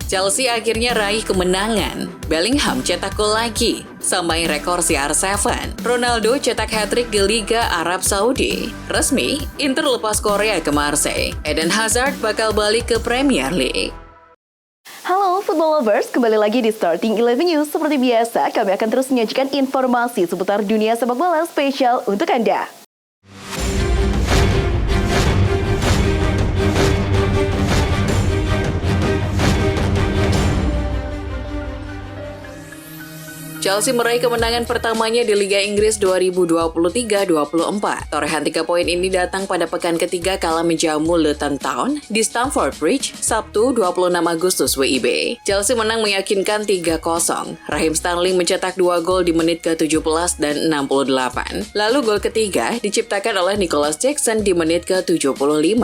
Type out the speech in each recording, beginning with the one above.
Chelsea akhirnya raih kemenangan. Bellingham cetak gol lagi, sampai rekor CR7. Ronaldo cetak hat-trick di Liga Arab Saudi. Resmi, Inter lepas Korea ke Marseille. Eden Hazard bakal balik ke Premier League. Halo football lovers, kembali lagi di Starting 11 News. Seperti biasa, kami akan terus menyajikan informasi seputar dunia sepak bola spesial untuk Anda. Chelsea meraih kemenangan pertamanya di Liga Inggris 2023-24. Torehan 3 poin ini datang pada pekan ketiga kala menjamu Luton Town di Stamford Bridge, Sabtu 26 Agustus WIB. Chelsea menang meyakinkan 3-0. Raheem Sterling mencetak 2 gol di menit ke-17 dan 68. Lalu gol ketiga diciptakan oleh Nicholas Jackson di menit ke-75.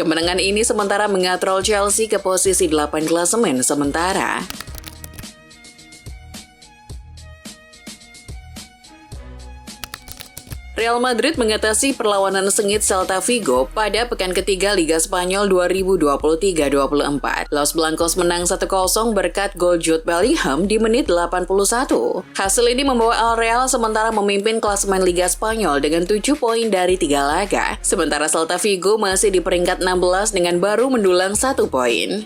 Kemenangan ini sementara mengatrol Chelsea ke posisi 8 klasemen sementara. Real Madrid mengatasi perlawanan sengit Celta Vigo pada pekan ketiga Liga Spanyol 2023-24. Los Blancos menang 1-0 berkat gol Jude Bellingham di menit 81. Hasil ini membawa Real sementara memimpin klasemen Liga Spanyol dengan 7 poin dari 3 laga. Sementara Celta Vigo masih di peringkat 16 dengan baru mendulang 1 poin.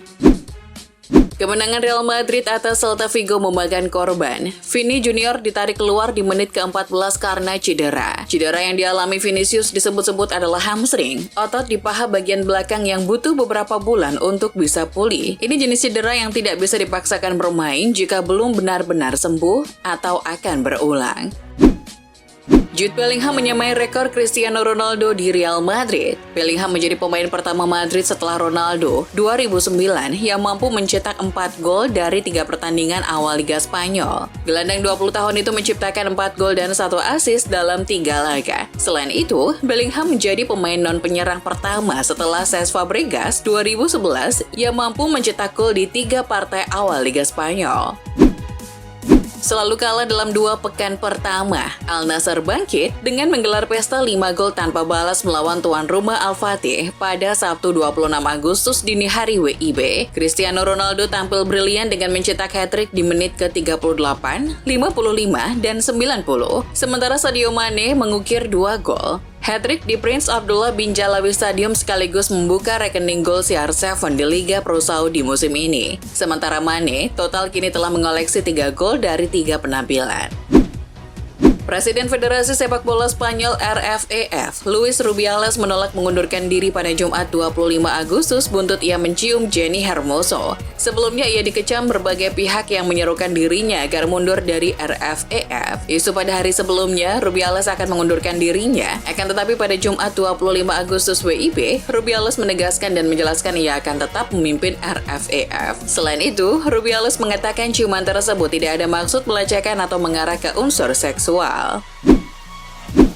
Kemenangan Real Madrid atas Celta Vigo memakan korban. Vini Junior ditarik keluar di menit ke-14 karena cedera. Cedera yang dialami Vinicius disebut-sebut adalah hamstring, otot di paha bagian belakang yang butuh beberapa bulan untuk bisa pulih. Ini jenis cedera yang tidak bisa dipaksakan bermain jika belum benar-benar sembuh atau akan berulang. Jude Bellingham menyamai rekor Cristiano Ronaldo di Real Madrid. Bellingham menjadi pemain pertama Madrid setelah Ronaldo 2009 yang mampu mencetak 4 gol dari 3 pertandingan awal Liga Spanyol. Gelandang 20 tahun itu menciptakan 4 gol dan 1 assist dalam 3 laga. Selain itu, Bellingham menjadi pemain non-penyerang pertama setelah Cesc Fabregas 2011 yang mampu mencetak gol di 3 partai awal Liga Spanyol. Selalu kalah dalam 2 pekan pertama, Al Nassr bangkit dengan menggelar pesta 5 gol tanpa balas melawan tuan rumah Al Fatih pada Sabtu 26 Agustus dini hari WIB. Cristiano Ronaldo tampil brilian dengan mencetak hat-trick di menit ke-38, 55, dan 90, sementara Sadio Mane mengukir 2 gol. Hat-trick di Prince Abdullah bin Jalawi Stadium sekaligus membuka rekening gol CR7 di Liga Pro Saudi musim ini. Sementara Mane, total kini telah mengoleksi 3 gol dari 3 penampilan. Presiden Federasi Sepak Bola Spanyol RFEF, Luis Rubiales menolak mengundurkan diri pada Jumat 25 Agustus buntut ia mencium Jenny Hermoso. Sebelumnya ia dikecam berbagai pihak yang menyerukan dirinya agar mundur dari RFEF. Isu pada hari sebelumnya, Rubiales akan mengundurkan dirinya. Akan tetapi pada Jumat 25 Agustus WIB, Rubiales menegaskan dan menjelaskan ia akan tetap memimpin RFEF. Selain itu, Rubiales mengatakan ciuman tersebut tidak ada maksud melecehkan atau mengarah ke unsur seksual.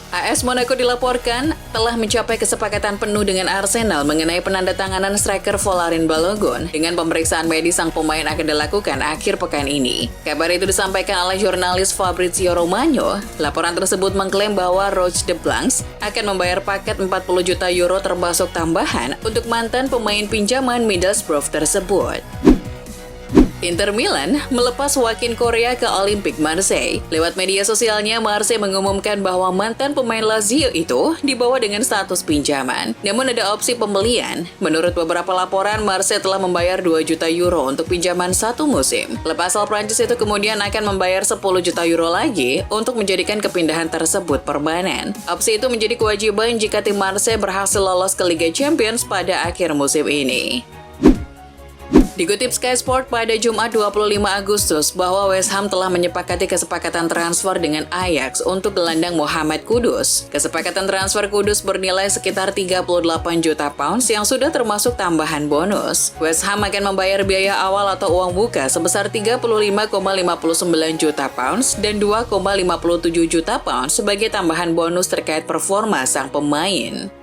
AS Monaco dilaporkan telah mencapai kesepakatan penuh dengan Arsenal mengenai penandatanganan striker Folarin Balogun. Dengan pemeriksaan medis sang pemain akan dilakukan akhir pekan ini. Kabar itu disampaikan oleh jurnalis Fabrizio Romano. Laporan tersebut mengklaim bahwa Roche de Blancs akan membayar paket 40 juta euro termasuk tambahan untuk mantan pemain pinjaman Middlesbrough tersebut. Inter Milan melepas Joaquin Correa ke Olympique Marseille. Lewat media sosialnya, Marseille mengumumkan bahwa mantan pemain Lazio itu dibawa dengan status pinjaman. Namun ada opsi pembelian. Menurut beberapa laporan, Marseille telah membayar 2 juta euro untuk pinjaman 1 musim. Klub asal Prancis itu kemudian akan membayar 10 juta euro lagi untuk menjadikan kepindahan tersebut permanen. Opsi itu menjadi kewajiban jika tim Marseille berhasil lolos ke Liga Champions pada akhir musim ini. Dikutip Sky Sport pada Jumat 25 Agustus bahwa West Ham telah menyepakati kesepakatan transfer dengan Ajax untuk gelandang Mohamed Kudus. Kesepakatan transfer Kudus bernilai sekitar 38 juta pounds yang sudah termasuk tambahan bonus. West Ham akan membayar biaya awal atau uang buka sebesar 35,59 juta pounds dan 2,57 juta pounds sebagai tambahan bonus terkait performa sang pemain.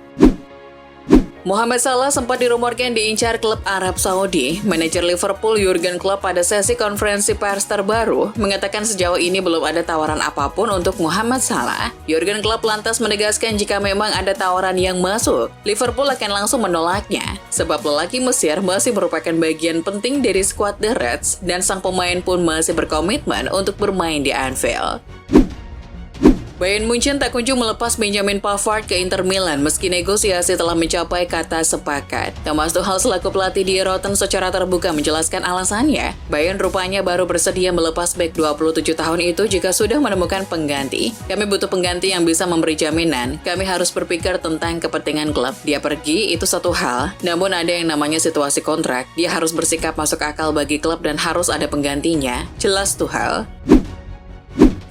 Mohamed Salah sempat dirumorkan diincar klub Arab Saudi. Manajer Liverpool Jurgen Klopp pada sesi konferensi pers terbaru mengatakan sejauh ini belum ada tawaran apapun untuk Mohamed Salah. Jurgen Klopp lantas menegaskan jika memang ada tawaran yang masuk, Liverpool akan langsung menolaknya. Sebab lelaki Mesir masih merupakan bagian penting dari skuad The Reds dan sang pemain pun masih berkomitmen untuk bermain di Anfield. Bayern Munchen tak kunjung melepas Benjamin Pavard ke Inter Milan meski negosiasi telah mencapai kata sepakat. Thomas Tuchel selaku pelatih di Rotten secara terbuka menjelaskan alasannya. Bayern rupanya baru bersedia melepas bek 27 tahun itu jika sudah menemukan pengganti. Kami butuh pengganti yang bisa memberi jaminan. Kami harus berpikir tentang kepentingan klub. Dia pergi itu satu hal, namun ada yang namanya situasi kontrak. Dia harus bersikap masuk akal bagi klub dan harus ada penggantinya. Jelas Tuchel.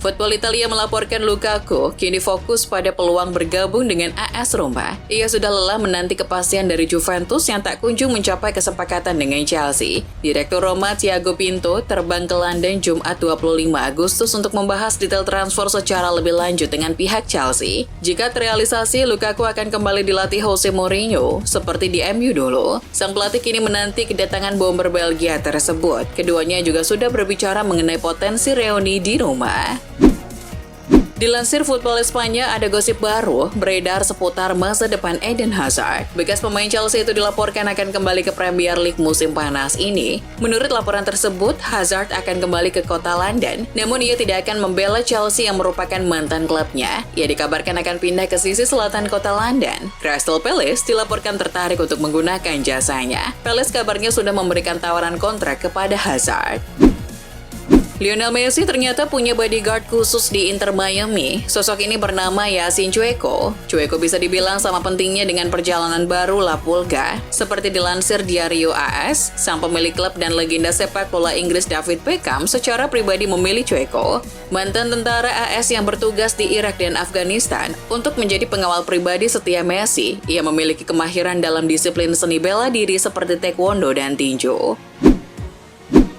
Football Italia melaporkan Lukaku kini fokus pada peluang bergabung dengan AS Roma. Ia sudah lelah menanti kepastian dari Juventus yang tak kunjung mencapai kesepakatan dengan Chelsea. Direktur Roma Thiago Pinto terbang ke London Jumat 25 Agustus untuk membahas detail transfer secara lebih lanjut dengan pihak Chelsea. Jika terrealisasi, Lukaku akan kembali dilatih Jose Mourinho seperti di MU dulu. Sang pelatih kini menanti kedatangan bomber Belgia tersebut. Keduanya juga sudah berbicara mengenai potensi reuni di Roma. Dilansir Football Espanya, ada gosip baru beredar seputar masa depan Eden Hazard. Bekas pemain Chelsea itu dilaporkan akan kembali ke Premier League musim panas ini. Menurut laporan tersebut, Hazard akan kembali ke kota London, namun ia tidak akan membela Chelsea yang merupakan mantan klubnya. Ia dikabarkan akan pindah ke sisi selatan kota London. Crystal Palace dilaporkan tertarik untuk menggunakan jasanya. Palace kabarnya sudah memberikan tawaran kontrak kepada Hazard. Lionel Messi ternyata punya bodyguard khusus di Inter Miami. Sosok ini bernama Yasin Cueco. Cueco bisa dibilang sama pentingnya dengan perjalanan baru La Pulga. Seperti dilansir Diario AS, sang pemilik klub dan legenda sepak bola Inggris David Beckham secara pribadi memilih Cueco, mantan tentara AS yang bertugas di Irak dan Afghanistan, untuk menjadi pengawal pribadi setia Messi. Ia memiliki kemahiran dalam disiplin seni bela diri seperti taekwondo dan tinju.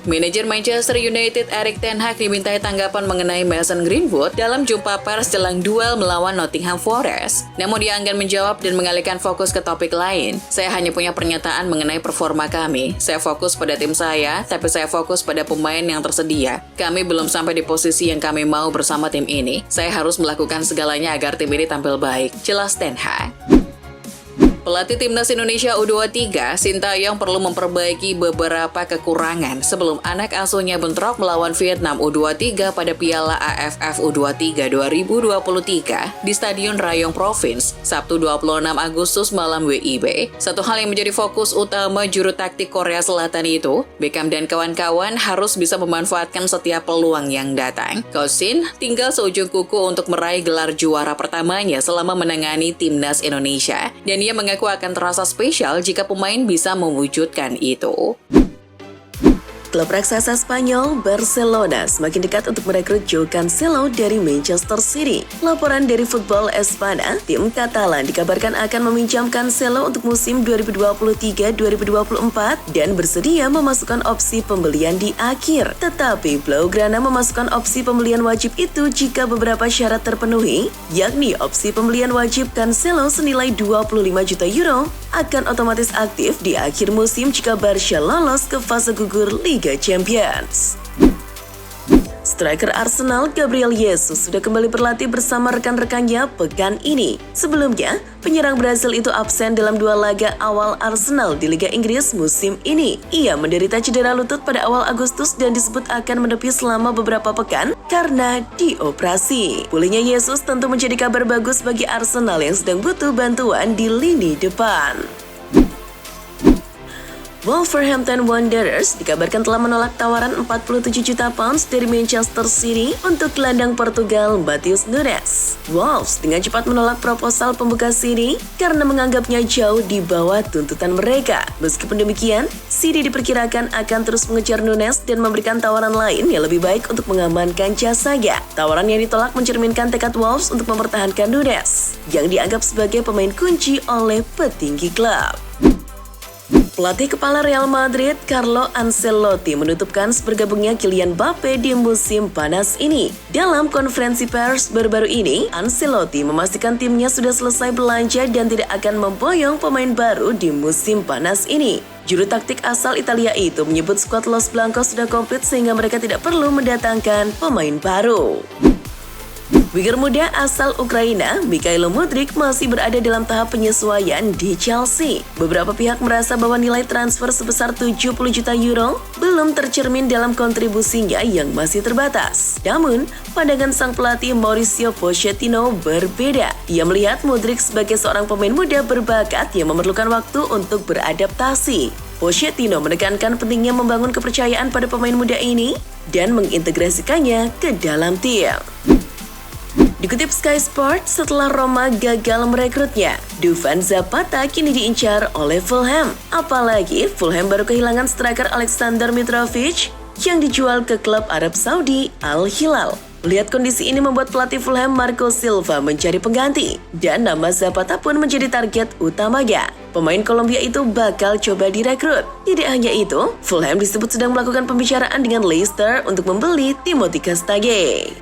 Manajer Manchester United Erik ten Hag dimintai tanggapan mengenai Mason Greenwood dalam jumpa pers jelang duel melawan Nottingham Forest. Namun dia enggan menjawab dan mengalihkan fokus ke topik lain. Saya hanya punya pernyataan mengenai performa kami. Saya fokus pada tim saya, tapi saya fokus pada pemain yang tersedia. Kami belum sampai di posisi yang kami mau bersama tim ini. Saya harus melakukan segalanya agar tim ini tampil baik. Jelas ten Hag. Pelatih Timnas Indonesia U23, Sintayong perlu memperbaiki beberapa kekurangan sebelum anak asuhnya bentrok melawan Vietnam U23 pada Piala AFF U23 2023 di Stadion Rayong Province, Sabtu 26 Agustus malam WIB. Satu hal yang menjadi fokus utama juru taktik Korea Selatan itu, Beckham dan kawan-kawan harus bisa memanfaatkan setiap peluang yang datang. Coach Shin tinggal seujung kuku untuk meraih gelar juara pertamanya selama menangani Timnas Indonesia, dan ia mengaku akan terasa spesial jika pemain bisa mewujudkan itu. Klub raksasa Spanyol Barcelona semakin dekat untuk merekrut Joao Cancelo dari Manchester City. Laporan dari Football Espanya, tim Katalan dikabarkan akan meminjam Cancelo untuk musim 2023-2024 dan bersedia memasukkan opsi pembelian di akhir. Tetapi Blaugrana memasukkan opsi pembelian wajib itu jika beberapa syarat terpenuhi, yakni opsi pembelian wajib Cancelo senilai 25 juta euro akan otomatis aktif di akhir musim jika Barca lolos ke fase gugur Liga Champions. Striker Arsenal Gabriel Jesus sudah kembali berlatih bersama rekan-rekannya pekan ini. Sebelumnya, penyerang Brasil itu absen dalam 2 laga awal Arsenal di Liga Inggris musim ini. Ia menderita cedera lutut pada awal Agustus dan disebut akan menepi selama beberapa pekan karena dioperasi. Pulihnya Jesus tentu menjadi kabar bagus bagi Arsenal yang sedang butuh bantuan di lini depan. Wolverhampton Wanderers dikabarkan telah menolak tawaran 47 juta pounds dari Manchester City untuk gelandang Portugal Matheus Nunes. Wolves dengan cepat menolak proposal pembuka City karena menganggapnya jauh di bawah tuntutan mereka. Meskipun demikian, City diperkirakan akan terus mengejar Nunes dan memberikan tawaran lain yang lebih baik untuk mengamankan jasanya. Tawaran yang ditolak mencerminkan tekad Wolves untuk mempertahankan Nunes, yang dianggap sebagai pemain kunci oleh petinggi klub. Pelatih kepala Real Madrid, Carlo Ancelotti, menutupkan bergabungnya Kylian Mbappe di musim panas ini. Dalam konferensi pers baru-baru ini, Ancelotti memastikan timnya sudah selesai belanja dan tidak akan memboyong pemain baru di musim panas ini. Juru taktik asal Italia itu menyebut skuad Los Blancos sudah komplit sehingga mereka tidak perlu mendatangkan pemain baru. Winger muda asal Ukraina, Mikhailo Mudryk, masih berada dalam tahap penyesuaian di Chelsea. Beberapa pihak merasa bahwa nilai transfer sebesar 70 juta euro belum tercermin dalam kontribusinya yang masih terbatas. Namun, pandangan sang pelatih Mauricio Pochettino berbeda. Ia melihat Mudryk sebagai seorang pemain muda berbakat yang memerlukan waktu untuk beradaptasi. Pochettino menekankan pentingnya membangun kepercayaan pada pemain muda ini dan mengintegrasikannya ke dalam tim. Dikutip Sky Sports, setelah Roma gagal merekrutnya, Dufan Zapata kini diincar oleh Fulham. Apalagi Fulham baru kehilangan striker Alexander Mitrovic yang dijual ke klub Arab Saudi Al Hilal. Melihat kondisi ini membuat pelatih Fulham Marco Silva mencari pengganti, dan nama Zapata pun menjadi target utamanya. Pemain Kolombia itu bakal coba direkrut. Tidak hanya itu, Fulham disebut sedang melakukan pembicaraan dengan Leicester untuk membeli Timothy Castagne.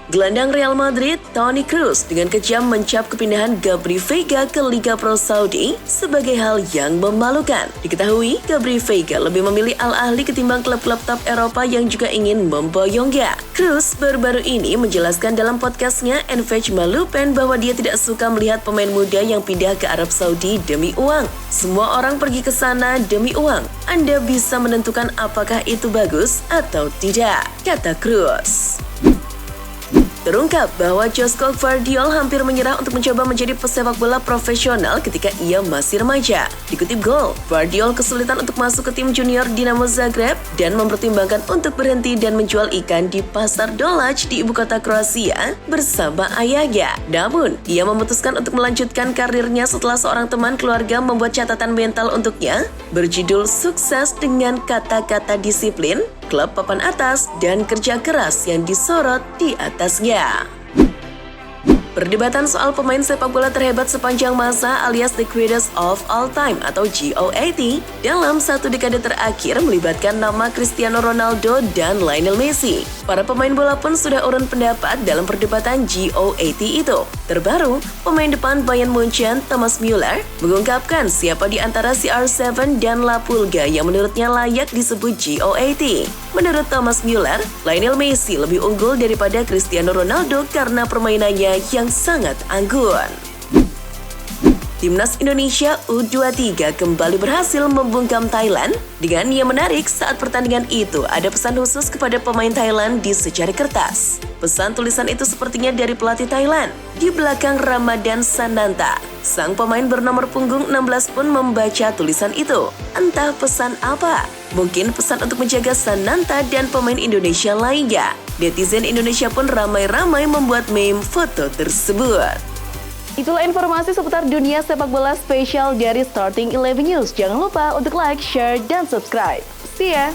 Gelandang Real Madrid, Toni Kroos, dengan kejam mencap kepindahan Gabry Veiga ke Liga Pro Saudi sebagai hal yang memalukan. Diketahui, Gabry Veiga lebih memilih Al Ahly ketimbang klub-klub top Eropa yang juga ingin memboyongnya. Kroos baru-baru ini menjelaskan dalam podcastnya Envej Malupen bahwa dia tidak suka melihat pemain muda yang pindah ke Arab Saudi demi uang. Semua orang pergi ke sana demi uang. Anda bisa menentukan apakah itu bagus atau tidak, kata Kroos. Terungkap bahwa Joško Gvardiol hampir menyerah untuk mencoba menjadi pesepak bola profesional ketika ia masih remaja. Dikutip Goal, Gvardiol kesulitan untuk masuk ke tim junior Dinamo Zagreb dan mempertimbangkan untuk berhenti dan menjual ikan di pasar Dolac di ibu kota Kroasia bersama ayahnya. Namun, ia memutuskan untuk melanjutkan karirnya setelah seorang teman keluarga membuat catatan mental untuknya berjudul "Sukses dengan kata-kata disiplin, klub papan atas, dan kerja keras yang disorot di atasnya." Perdebatan soal pemain sepak bola terhebat sepanjang masa alias the greatest of all time atau GOAT dalam satu dekade terakhir melibatkan nama Cristiano Ronaldo dan Lionel Messi. Para pemain bola pun sudah urun pendapat dalam perdebatan GOAT itu. Terbaru, pemain depan Bayern Munchen, Thomas Müller, mengungkapkan siapa di antara CR7 dan La Pulga yang menurutnya layak disebut GOAT. Menurut Thomas Müller, Lionel Messi lebih unggul daripada Cristiano Ronaldo karena permainannya yang sangat anggun. Timnas Indonesia U23 kembali berhasil membungkam Thailand. Dengan yang menarik, saat pertandingan itu ada pesan khusus kepada pemain Thailand di secari kertas. Pesan tulisan itu sepertinya dari pelatih Thailand. Di belakang Ramadan Sananta, sang pemain bernomor punggung 16 pun membaca tulisan itu. Entah pesan apa. Mungkin pesan untuk menjaga Sananta dan pemain Indonesia lainnya. Netizen Indonesia pun ramai-ramai membuat meme foto tersebut. Itulah informasi seputar dunia sepak bola spesial dari Starting 11 News. Jangan lupa untuk like, share, dan subscribe. See ya!